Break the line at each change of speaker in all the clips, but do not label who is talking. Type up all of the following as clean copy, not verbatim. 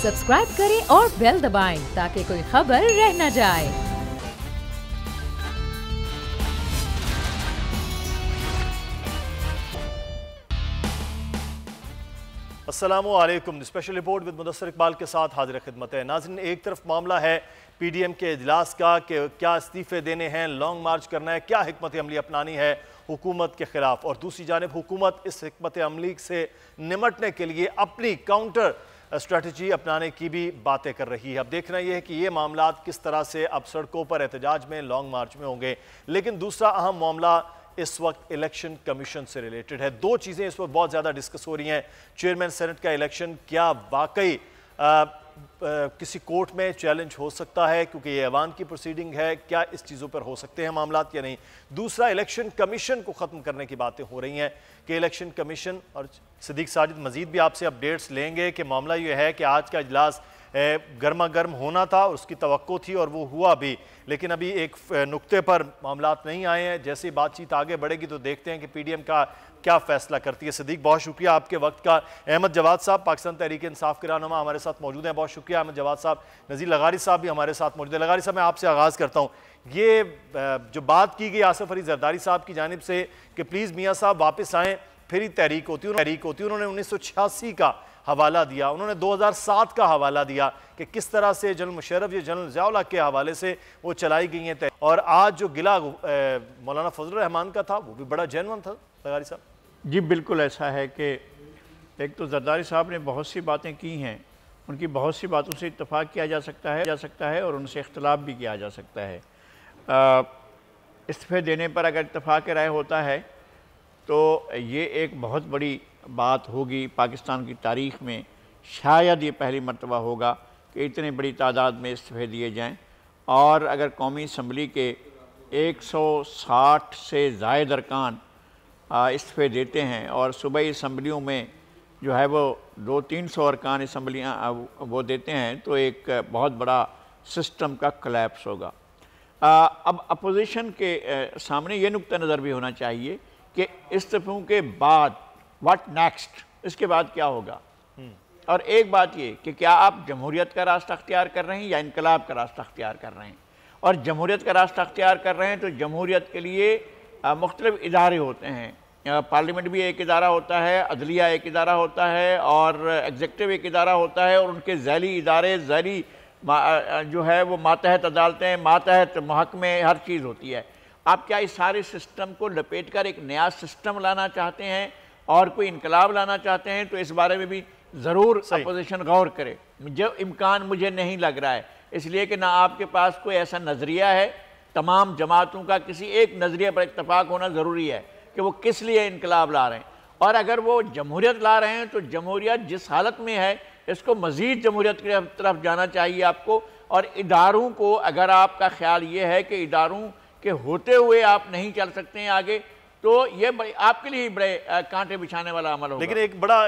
Subscribe करें और bell दबाएं ताकि कोई खबर रह न जाए।
अस्सलामुअलैकुम। Special report with Mudassar Iqbal के साथ हाजिर खिदमत है। नाज़रीन, एक तरफ मामला है पीडीएम के इजलास का कि क्या इस्तीफे देने हैं, लॉन्ग मार्च करना है, क्या हिकमत अमली अपनानी है हुकूमत के खिलाफ, और दूसरी जानिब हुकूमत इस हिकमत अमली से निमटने के लिए अपनी काउंटर स्ट्रेटजी अपनाने की भी बातें कर रही है। अब देखना यह है कि ये मामला किस तरह से अब सड़कों पर एहतजाज में, लॉन्ग मार्च में होंगे। लेकिन दूसरा अहम मामला इस वक्त इलेक्शन कमीशन से रिलेटेड है। दो चीज़ें इस वक्त बहुत ज़्यादा डिस्कस हो रही हैं। चेयरमैन सेनेट का इलेक्शन क्या वाकई किसी कोर्ट में चैलेंज हो सकता है, क्योंकि ये ऐवान की प्रोसीडिंग है, क्या इस चीज़ों पर हो सकते हैं मामलात या नहीं। दूसरा, इलेक्शन कमीशन को ख़त्म करने की बातें हो रही हैं कि इलेक्शन कमीशन, और सिद्दीक साजिद मजीद भी आपसे अपडेट्स लेंगे कि मामला ये है कि आज का इजलास गर्मा गर्म होना था और उसकी तवक्को थी और वो हुआ भी, लेकिन अभी एक नुक्ते पर मामलात नहीं आए हैं। जैसे बातचीत आगे बढ़ेगी तो देखते हैं कि पीडीएम का क्या फैसला करती है। सिद्दीक, बहुत शुक्रिया आपके वक्त का। अहमद जवाद साहब, पाकिस्तान तहरीक इंसाफ के रहनुमा, हमारे साथ मौजूद हैं। बहुत शुक्रिया अहमद जवाद साहब। नज़ीर लगारी साहब भी हमारे साथ मौजूद है। लगारी साहब, मैं आपसे आगाज़ करता हूँ। ये जो बात की गई आसिफ अली जरदारी साहब की जानिब से कि प्लीज़ मियाँ साहब वापस आएँ, फिर ही तहरीक होती है। उन्होंने 1986 का हवाला दिया, उन्होंने 2007 का हवाला दिया कि किस तरह से जनरल मुशर्रफ या जनरल ज़िया-उल हक के हवाले से वो चलाई गई हैं। और आज जो गिला मौलाना फजलुर रहमान का था वो भी बड़ा जेन्युइन था। लगारी साहब
जी, बिल्कुल ऐसा है कि एक तो जरदारी साहब ने बहुत सी बातें की हैं, उनकी बहुत सी बातों से इत्तफाक किया जा सकता है और उनसे इख्तलाफ भी किया जा सकता है। इस्तीफ़े देने पर अगर इत्तफाक राय होता है तो ये एक बहुत बड़ी बात होगी पाकिस्तान की तारीख़ में। शायद ये पहली मरतबा होगा कि इतनी बड़ी तादाद में इस्तीफ़े दिए जाएं, और अगर कौमी असम्बली के 160 से ज़ायद अरकान इस्तीफ़े देते हैं और सूबाई असम्बलियों में जो है वो 200-300 अरकान असम्बलियाँ वो देते हैं, तो एक बहुत बड़ा सिस्टम का कोलैप्स होगा। अब अपोजिशन के सामने ये नुक्ता नज़र भी होना चाहिए कि इस्तीफ़ों के बाद व्हाट नेक्स्ट, इसके बाद क्या होगा। और एक बात ये कि क्या आप जमहूरियत का रास्ता अख्तियार कर रहे हैं या इनकलाब का रास्ता अख्तियार कर रहे हैं। और जमहूरियत का रास्ता अख्तियार कर रहे हैं तो जमहूरियत के लिए मुख्तलिफ इदारे होते हैं। पार्लियामेंट भी एक इदारा होता है, अदलिया एक इदारा होता है, और एग्जीक्यूटिव एक इदारा होता है, और उनके ज़ैली इदारे, ज़ैली जो है वो मातहत अदालतें, मातहत महकमे, हर चीज़ होती है। आप क्या इस सारे सिस्टम को लपेट कर एक नया सिस्टम लाना चाहते हैं और कोई इनकलाब लाना चाहते हैं, तो इस बारे में भी ज़रूर अपोजिशन गौर करे। जो इम्कान मुझे नहीं लग रहा है, इसलिए कि ना आपके पास कोई ऐसा नज़रिया है। तमाम जमातों का किसी एक नज़रिए पर इत्तफाक होना ज़रूरी है कि वो किस लिए इनकलाब ला रहे हैं, और अगर वो जमहूरियत ला रहे हैं तो जमहूरियत जिस हालत में है इसको मज़ीद जमहूरियत की तरफ जाना चाहिए आपको। और इदारों को, अगर आपका ख्याल ये है कि इदारों के होते हुए आप नहीं चल सकते हैं आगे, तो ये आपके लिए बड़े कांटे बिछाने वाला अमल होगा।
लेकिन एक बड़ा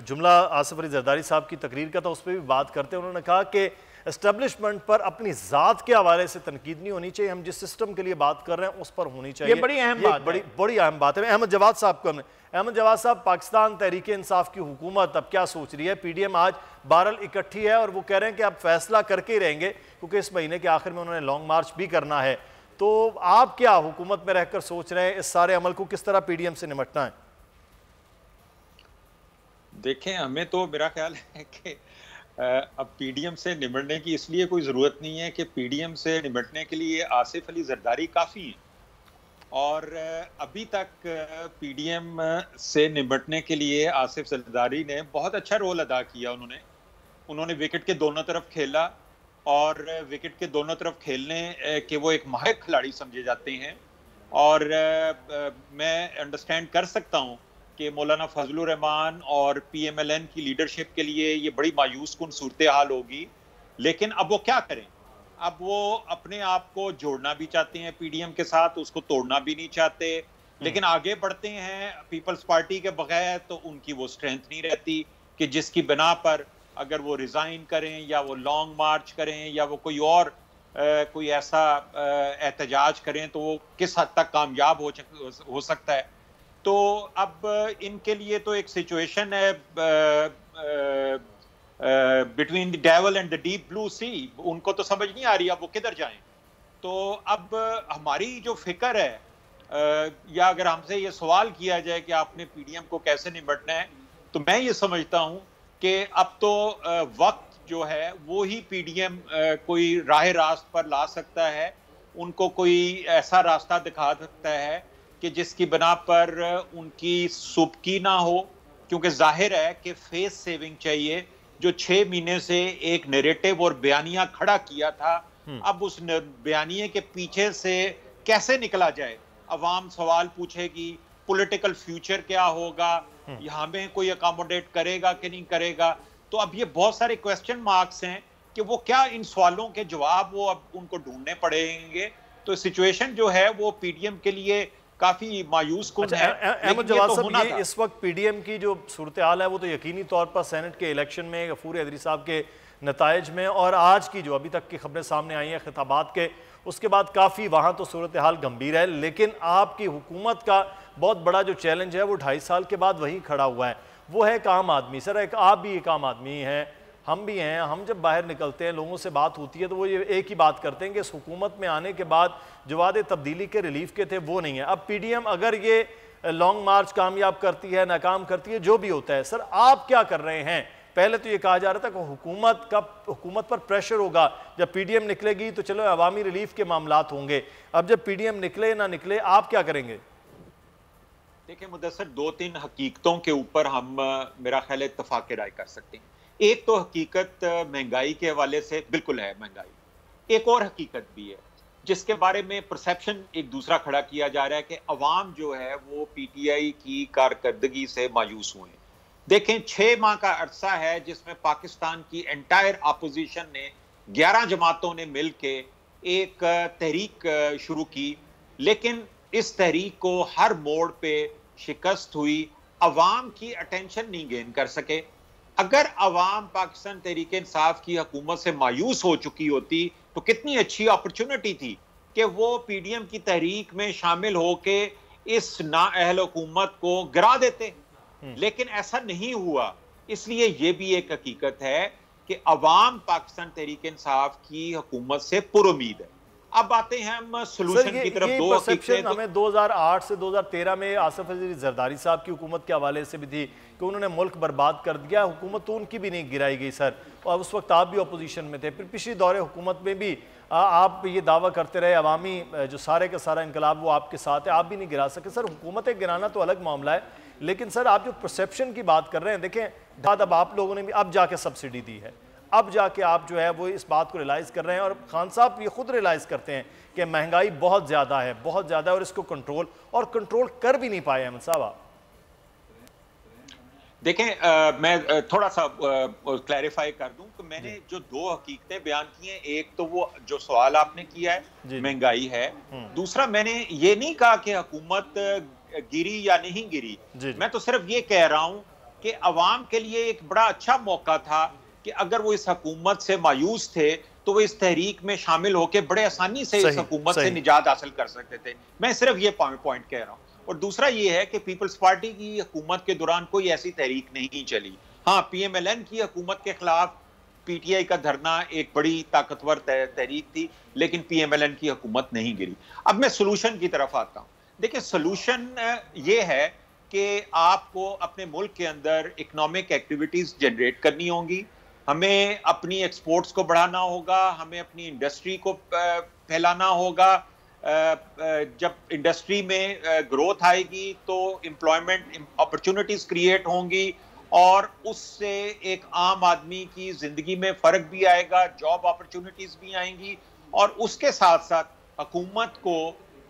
जुमला आसिफ अली जरदारी साहब की तकरीर का था, उस पर भी बात करते हैं। उन्होंने कहा कि एस्टेब्लिशमेंट पर अपनी ज़ात के हवाले से तनकीद नहीं होनी चाहिए, हम जिस सिस्टम के लिए बात कर रहे हैं उस पर होनी चाहिए।
ये बड़ी अहम बात है।
बड़ी अहम बात है। अहमद जवाद साहब को, अहमद जवाद साहब, पाकिस्तान तहरीक इंसाफ की हुकूमत अब क्या सोच रही है? पीडीएम आज बहरहाल इकट्ठी है और वो कह रहे हैं कि अब फैसला करके ही रहेंगे, क्योंकि इस महीने के आखिर में उन्होंने लॉन्ग मार्च भी करना है। तो आप क्या हुकूमत में रहकर सोच रहे हैं इस सारे अमल को किस तरह पीडीएम से निपटना है?
देखें, हमें तो मेरा ख्याल है कि अब पीडीएम से निपटने की इसलिए कोई ज़रूरत नहीं है कि पीडीएम से निपटने के लिए आसिफ अली जरदारी काफ़ी हैं। और अभी तक पीडीएम से निपटने के लिए आसिफ जरदारी ने बहुत अच्छा रोल अदा किया। उन्होंने विकेट के दोनों तरफ खेला, और विकेट के दोनों तरफ खेलने के वो एक माहिर खिलाड़ी समझे जाते हैं। और मैं अंडरस्टैंड कर सकता हूँ कि मौलाना फजलुर रहमान और पीएमएलएन की लीडरशिप के लिए ये बड़ी मायूस कुन सूरत हाल होगी। लेकिन अब वो क्या करें? अब वो अपने आप को जोड़ना भी चाहते हैं पीडीएम के साथ, उसको तोड़ना भी नहीं चाहते, लेकिन आगे बढ़ते हैं पीपल्स पार्टी के बगैर, तो उनकी वो स्ट्रेंथ नहीं रहती कि जिसकी बिना पर अगर वो रिजाइन करें या वो लॉन्ग मार्च करें या वो कोई ऐसा एहतजाज करें तो वो किस हद तक कामयाब हो सकता है। तो अब इनके लिए तो एक सिचुएशन है between the devil and the deep blue sea, उनको तो समझ नहीं आ रही अब वो किधर जाएं। तो अब हमारी जो फिक्र है, या अगर हमसे ये सवाल किया जाए कि आपने पीडीएम को कैसे निपटना है, तो मैं ये समझता हूं कि अब तो वक्त जो है वो ही पीडीएम कोई राह रास्त पर ला सकता है, उनको कोई ऐसा रास्ता दिखा सकता है कि जिसकी बना पर उनकी सुबकी ना हो, क्योंकि जाहिर है कि फेस सेविंग चाहिए। जो 6 महीने से एक नैरेटिव और बयानिया खड़ा किया था, अब उस बयानिए के पीछे से कैसे निकला जाए। अवाम सवाल पूछेगी पॉलिटिकल फ्यूचर क्या होगा, यहाँ में कोई अकोमोडेट करेगा कि नहीं करेगा। तो अब ये बहुत सारे क्वेश्चन मार्क्स हैं कि वो क्या, इन सवालों के जवाब वो अब उनको ढूंढने पड़ेंगे। तो सिचुएशन जो है वो पीडीएम के लिए काफी मायूस कुन है।
अहमद जवाद साहब, ये इस वक्त पीडीएम की जो सूरत हाल है वो तो यकीनी तौर पर सेनेट के इलेक्शन में गफूर हैदरी साहब के नताइज में और आज की जो अभी तक की खबरें सामने आई हैं खिताबात के, उसके बाद काफ़ी वहाँ तो सूरत हाल गंभीर है। लेकिन आपकी हुकूमत का बहुत बड़ा जो चैलेंज है वो 2.5 साल के बाद वहीं खड़ा हुआ है, वो है एक आम आदमी। सर, एक आप भी एक आम आदमी हैं, हम भी हैं। हम जब बाहर निकलते हैं, लोगों से बात होती है, तो वो ये एक ही बात करते हैं कि इस हुकूमत में आने के बाद जो वादे तब्दीली के रिलीफ के थे वो नहीं है। अब पीडीएम अगर ये लॉन्ग मार्च कामयाब करती है, नाकाम करती है, जो भी होता है, सर आप क्या कर रहे हैं? पहले तो ये कहा जा रहा था कि हुकूमत पर प्रेशर होगा, जब पीडीएम निकलेगी तो चलो अवामी रिलीफ के मामलात होंगे। अब जब पीडीएम निकले ना निकले, आप क्या करेंगे?
देखिए मुदस्सर, 2-3 हकीकतों के ऊपर हम मेरा ख्याल इत्तफाक राय कर सकते हैं। एक तो हकीकत महंगाई के हवाले से बिल्कुल है महंगाई। एक और हकीकत भी है जिसके बारे में परसेप्शन एक दूसरा खड़ा किया जा रहा है कि अवाम जो है वो पीटीआई की कारकर्दगी से मायूस हुए। देखें, 6 माह का अरसा है जिसमें पाकिस्तान की एंटायर अपोजिशन ने 11 जमातों ने मिलके एक तहरीक शुरू की, लेकिन इस तहरीक को हर मोड़ पे शिकस्त हुई, अवाम की अटेंशन नहीं गेन कर सके। अगर अवाम पाकिस्तान तहरीक इंसाफ की हुकूमत से मायूस हो चुकी होती तो कितनी अच्छी अपॉर्चुनिटी थी कि वो पीडीएम की तहरीक में शामिल होके इस नाअहल हुकूमत को गिरा देते, लेकिन ऐसा नहीं हुआ। इसलिए ये भी एक हकीकत है कि अवाम पाकिस्तान तहरीक इंसाफ की हुकूमत से पुरुमीद है। अब आते हैं हम सोल्यूशन की तरफ। दो
परसेप्शन हमें 2008 से 2013 में आसिफ अली जरदारी साहब की हुकूमत के हवाले से भी थी कि उन्होंने मुल्क बर्बाद कर दिया, हुकूमत तो उनकी भी नहीं गिराई गई सर, और उस वक्त आप भी अपोजिशन में थे। फिर पिछले दौरे हुकूमत में भी आप ये दावा करते रहे अवामी जो सारे का सारा इनकलाब वो आपके साथ है, आप भी नहीं गिरा सके। सर, हुकूमतें गिराना तो अलग मामला है, लेकिन सर आप जो परसेप्शन की बात कर रहे हैं, देखें अब आप लोगों ने भी अब जाके सब्सिडी दी है, अब जाके आप जो है वो इस बात को रियलाइज़ कर रहे हैं, और खान साहब ये खुद रियलाइज़ करते हैं कि महंगाई बहुत ज़्यादा है, बहुत ज़्यादा है, और इसको कंट्रोल कर भी नहीं पाए। अहमद साहब,
देखें, मैं थोड़ा सा क्लैरिफाई कर दूं कि मैंने जो 2 हकीकतें बयान की हैं, एक तो वो जो सवाल आपने किया है महंगाई है, दूसरा मैंने ये नहीं कहा कि हुकूमत गिरी या नहीं गिरी। मैं तो सिर्फ ये कह रहा हूं कि अवाम के लिए एक बड़ा अच्छा मौका था कि अगर वो इस हुकूमत से मायूस थे तो वो इस तहरीक में शामिल होकर बड़े आसानी से इस हुकूमत से निजात हासिल कर सकते थे। मैं सिर्फ ये पॉइंट कह रहा हूं। और दूसरा ये है कि पीपल्स पार्टी की हुकूमत के दौरान कोई ऐसी तहरीक नहीं चली। हाँ, पीएमएलएन की हुकूमत के खिलाफ पीटीआई का धरना एक बड़ी ताकतवर तहरीक थी, लेकिन पीएमएलएन की हुकूमत नहीं गिरी। अब मैं सोल्यूशन की तरफ आता हूं। देखिए, सोल्यूशन ये है कि आपको अपने मुल्क के अंदर इकोनॉमिक एक्टिविटीज जनरेट करनी होंगी, हमें अपनी एक्सपोर्ट्स को बढ़ाना होगा, हमें अपनी इंडस्ट्री को फैलाना होगा। जब इंडस्ट्री में ग्रोथ आएगी तो एम्प्लॉयमेंट अपॉर्चुनिटीज क्रिएट होंगी, और उससे एक आम आदमी की जिंदगी में फर्क भी आएगा, जॉब अपॉर्चुनिटीज भी आएंगी। और उसके साथ साथ हुकूमत को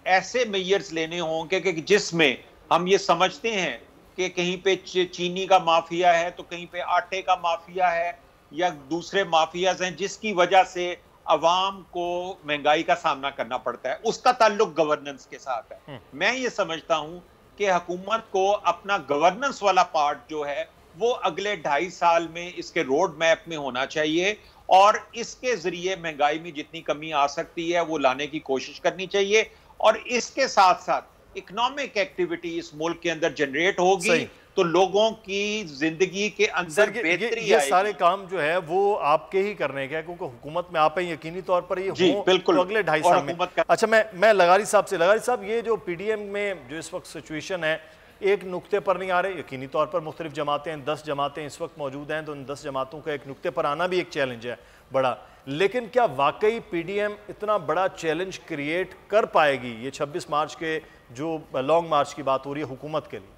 ऐसे मेजर्स लेने होंगे कि जिसमें हम ये समझते हैं कि कहीं पे चीनी का माफिया है तो कहीं पे आटे का माफिया है या दूसरे माफियाज हैं, जिसकी वजह से अवाम को महंगाई का सामना करना पड़ता है। उसका ताल्लुक गवर्नेंस के साथ है। मैं ये समझता हूं कि हुकूमत को अपना गवर्नेंस वाला पार्ट जो है वो अगले 2.5 साल में इसके रोड मैप में होना चाहिए, और इसके जरिए महंगाई में जितनी कमी आ सकती है वो लाने की कोशिश करनी चाहिए। और इसके साथ साथ इकोनॉमिक एक्टिविटी इस मुल्क के अंदर जनरेट होगी तो लोगों की जिंदगी के अंदर बेहतरी
ये सारे काम जो है वो आपके ही करने के, क्योंकि हुकूमत में आप यकीनी तौर पर ये हो तो अगले 2.5 साल में। अच्छा, मैं लगारी साहब ये जो पीडीएम में जो इस वक्त सिचुएशन है, एक नुक्ते पर नहीं आ रहे। यकीनी तौर पर मुख्तलिफ जमातें 10 जमातें इस वक्त मौजूद हैं, तो उन 10 जमातों का एक नुक्ते पर आना भी एक चैलेंज है बड़ा। लेकिन क्या वाकई पीडीएम इतना बड़ा चैलेंज क्रिएट कर पाएगी? ये 26 मार्च के जो लॉन्ग मार्च की बात हो रही है हुकूमत के लिए।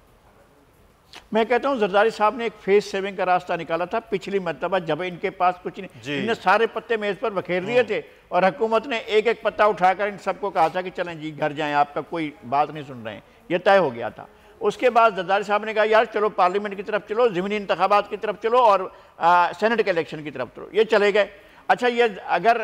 मैं कहता हूं जरदारी साहब ने एक फेस सेविंग का रास्ता निकाला था पिछली मरतबा, जब इनके पास कुछ नहीं, इन्हें सारे पत्ते मेज पर बखेर दिए थे और हुकूमत ने एक एक पत्ता उठाकर इन सबको कहा था कि चलें जी घर जाएं, आपका कोई बात नहीं सुन रहे हैं, ये तय हो गया था। उसके बाद जरदारी साहब ने कहा यार चलो पार्लियामेंट की तरफ चलो, ज़मीनी इंतखाबात की तरफ चलो और सेनेट के इलेक्शन की तरफ चलो, ये चले गए। अच्छा, ये अगर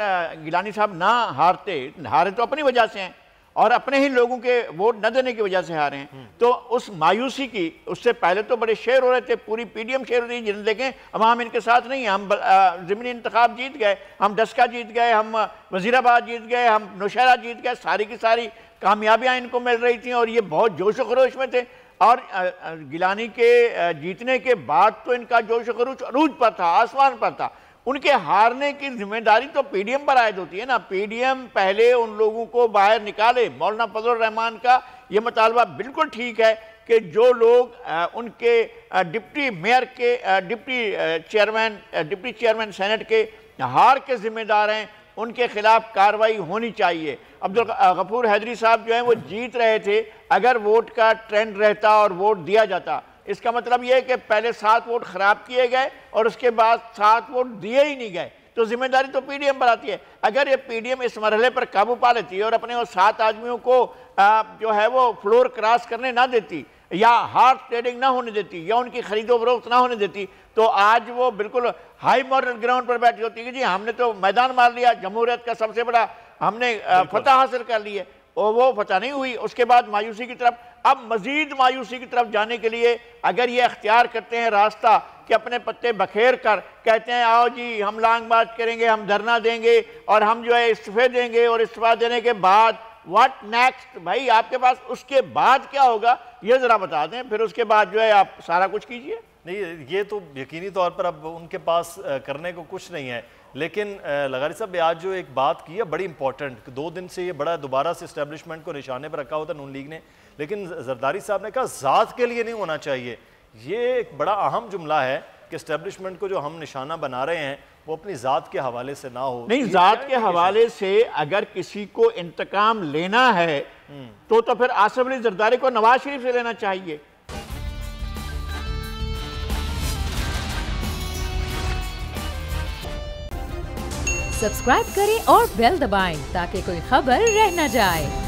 गिलानी साहब ना हारे तो अपनी वजह से हैं और अपने ही लोगों के वोट न देने की वजह से हारे हैं, तो उस मायूसी की, उससे पहले तो बड़े शेर हो रहे थे, पूरी पीडीएम शेर हो रही, जिन्हें देखें हम इनके साथ नहीं, हम ज़मीनी इंतखाब जीत गए, हम डस्का जीत गए, हम वजीराबाद जीत गए, हम नौशहरा जीत गए, सारी की सारी कामयाबियाँ इनको मिल रही थी और ये बहुत जोश खरोश में थे। और गिलानी के जीतने के बाद तो इनका जोश खरोश अरूज पर था, आसमान पर था। उनके हारने की जिम्मेदारी तो पीडीएम पर आयद होती है ना। पीडीएम पहले उन लोगों को बाहर निकाले। मौलाना फजल रहमान का ये मुतालबा बिल्कुल ठीक है कि जो लोग उनके डिप्टी मेयर के डिप्टी चेयरमैन सेनेट के हार के जिम्मेदार हैं, उनके खिलाफ कार्रवाई होनी चाहिए। अब्दुल गफूर हैदरी साहब जो हैं वो जीत रहे थे, अगर वोट का ट्रेंड रहता और वोट दिया जाता, इसका मतलब यह है कि पहले 7 वोट खराब किए गए और उसके बाद 7 वोट दिए ही नहीं गए, तो जिम्मेदारी तो पीडीएम पर आती है। अगर ये पीडीएम इस मरहले पर काबू पा लेती है और अपने वो 7 आदमियों को जो है वो फ्लोर क्रॉस करने ना देती या हार्ड ट्रेडिंग ना होने देती या उनकी खरीदो फरोख्त ना होने देती, तो आज वो बिल्कुल हाई मॉरल ग्राउंड पर बैठी होती कि जी हमने तो मैदान मार लिया, जमहूरियत का सबसे बड़ा हमने फतह हासिल कर ली है, और वो फतह नहीं हुई। उसके बाद मायूसी की तरफ, अब मजीद मायूसी की तरफ जाने के लिए अगर ये अख्तियार करते हैं रास्ता कि अपने पत्ते बखेर कर कहते हैं आओ जी हम लॉन्ग मार्च करेंगे, हम धरना देंगे और हम जो है इस्तीफे देंगे, और इस्तीफा देने के बाद व्हाट नेक्स्ट, भाई आपके पास उसके बाद क्या होगा ये ज़रा बता दें, फिर उसके बाद जो है आप सारा कुछ कीजिए।
नहीं, ये तो यकीनी तौर पर अब उनके पास करने को कुछ नहीं है। लेकिन लगारी साहब आज जो एक बात की है बड़ी इंपॉर्टेंट, 2 दिन से ये बड़ा दोबारा से इस्टेब्लिशमेंट को निशाने पर रखा हुआ था नून लीग ने, लेकिन जरदारी साहब ने कहा ज़ात के लिए नहीं होना चाहिए। ये एक बड़ा अहम जुमला है कि इस्टेब्लिशमेंट को जो हम निशाना बना रहे हैं वो अपनी ज़ात के हवाले से ना हो।
नहीं, ज़ात के हवाले से अगर किसी को इंतकाम लेना है तो फिर आसिफ अली जरदारी को नवाज शरीफ से लेना चाहिए।
सब्सक्राइब करें और बेल दबाएं ताकि कोई खबर रह न जाए।